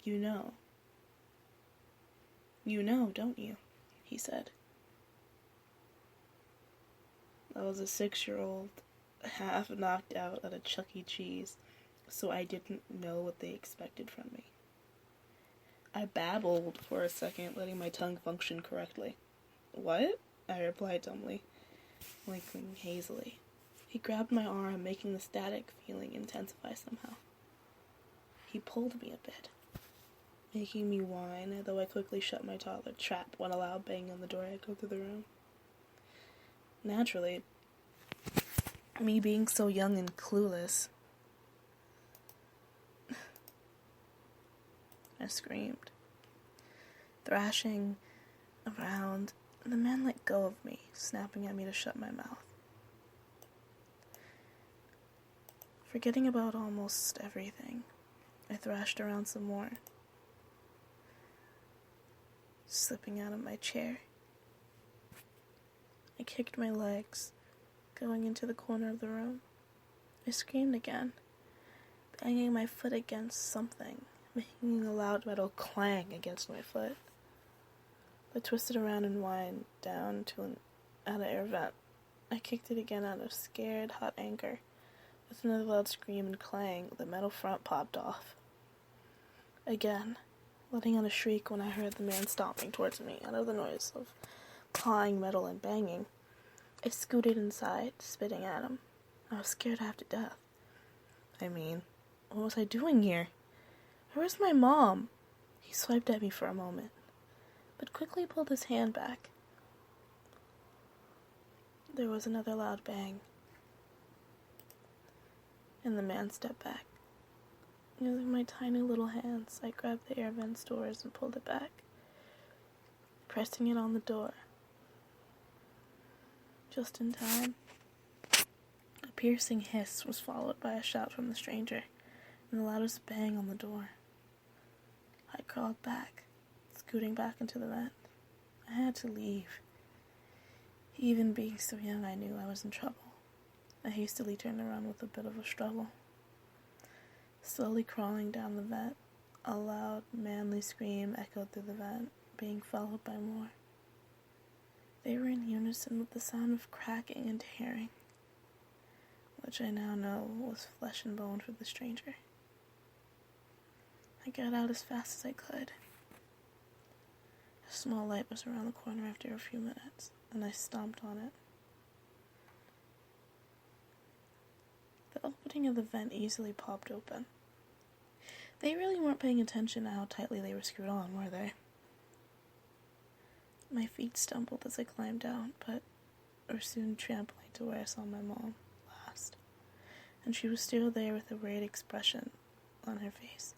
You know. You know, don't you? He said. I was a 6-year-old, half knocked out at a Chuck E. Cheese, so I didn't know what they expected from me. I babbled for a second, letting my tongue function correctly. What? I replied dumbly, blinking hazily. He grabbed my arm, making the static feeling intensify somehow. He pulled me a bit, making me whine, though I quickly shut my toddler trap when a loud bang on the door echoed through the room. Naturally, me being so young and clueless, I screamed. Thrashing around, the man let go of me, snapping at me to shut my mouth. Forgetting about almost everything, I thrashed around some more, slipping out of my chair. I kicked my legs, going into the corner of the room. I screamed again, banging my foot against something, making a loud metal clang against my foot. I twisted around and whined down to an out-of-air vent. I kicked it again out of scared, hot anger. With another loud scream and clang, the metal front popped off. Again, letting out a shriek when I heard the man stomping towards me out of the noise of clawing metal and banging. I scooted inside, spitting at him. I was scared half to death. I mean, what was I doing here? Where was my mom? He swiped at me for a moment, but quickly pulled his hand back. There was another loud bang, and the man stepped back. Using my tiny little hands, I grabbed the air vent's doors and pulled it back, pressing it on the door. Just in time. A piercing hiss was followed by a shout from the stranger, and the loudest bang on the door. I crawled back, scooting back into the vent. I had to leave. Even being so young, I knew I was in trouble. I hastily turned around with a bit of a struggle. Slowly crawling down the vent, a loud, manly scream echoed through the vent, being followed by more. They were in unison with the sound of cracking and tearing, which I now know was flesh and bone for the stranger. I got out as fast as I could. A small light was around the corner after a few minutes, and I stomped on it. The opening of the vent easily popped open. They really weren't paying attention to how tightly they were screwed on, were they? My feet stumbled as I climbed down, but were soon trampling to where I saw my mom last, and she was still there with a worried expression on her face.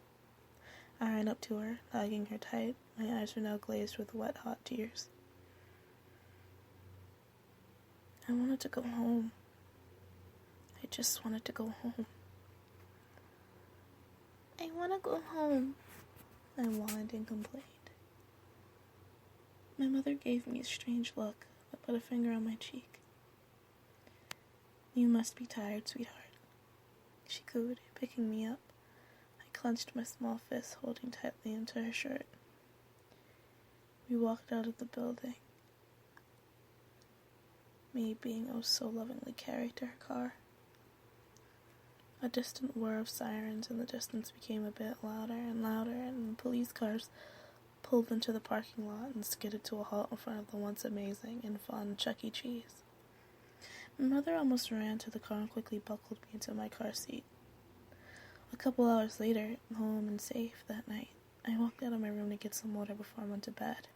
I ran up to her, hugging her tight. My eyes were now glazed with wet, hot tears. I wanted to go home. I just wanted to go home. I want to go home, I whined and complained. My mother gave me a strange look, but put a finger on my cheek. You must be tired, sweetheart, she cooed, picking me up. I clenched my small fist, holding tightly into her shirt. We walked out of the building, me being oh so lovingly carried to her car. A distant whir of sirens in the distance became a bit louder, and police cars pulled into the parking lot and skidded to a halt in front of the once amazing and fun Chuck E. Cheese. My mother almost ran to the car and quickly buckled me into my car seat. A couple hours later, home and safe that night, I walked out of my room to get some water before I went to bed.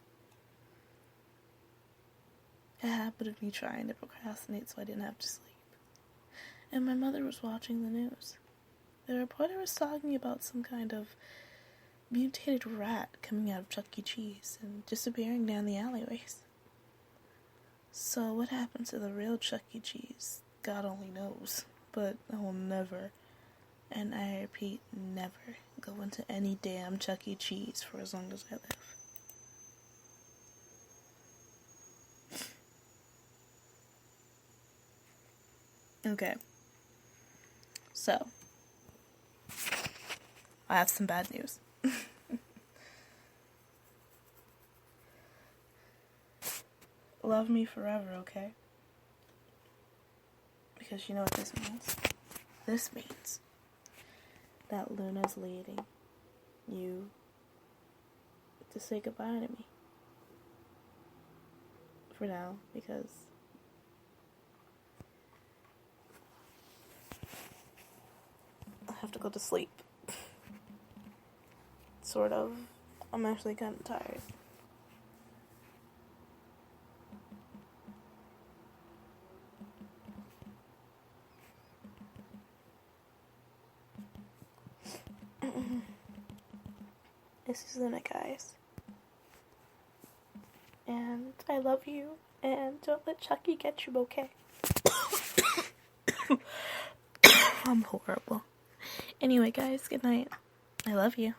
A habit of me trying to procrastinate so I didn't have to sleep. And my mother was watching the news. The reporter was talking about some kind of mutated rat coming out of Chuck E. Cheese and disappearing down the alleyways. So what happened to the real Chuck E. Cheese, God only knows. But I will never, and I repeat, never, go into any damn Chuck E. Cheese for as long as I live. Okay. So, I have some bad news. love me forever, okay? Because you know what this means. This means that Luna's leading you to say goodbye to me. For now, because I have to go to sleep. Sort of. I'm actually kind of tired. This is Luna, guys. And I love you. And don't let Chucky get you, okay? I'm horrible. Anyway, guys, good night. I love you.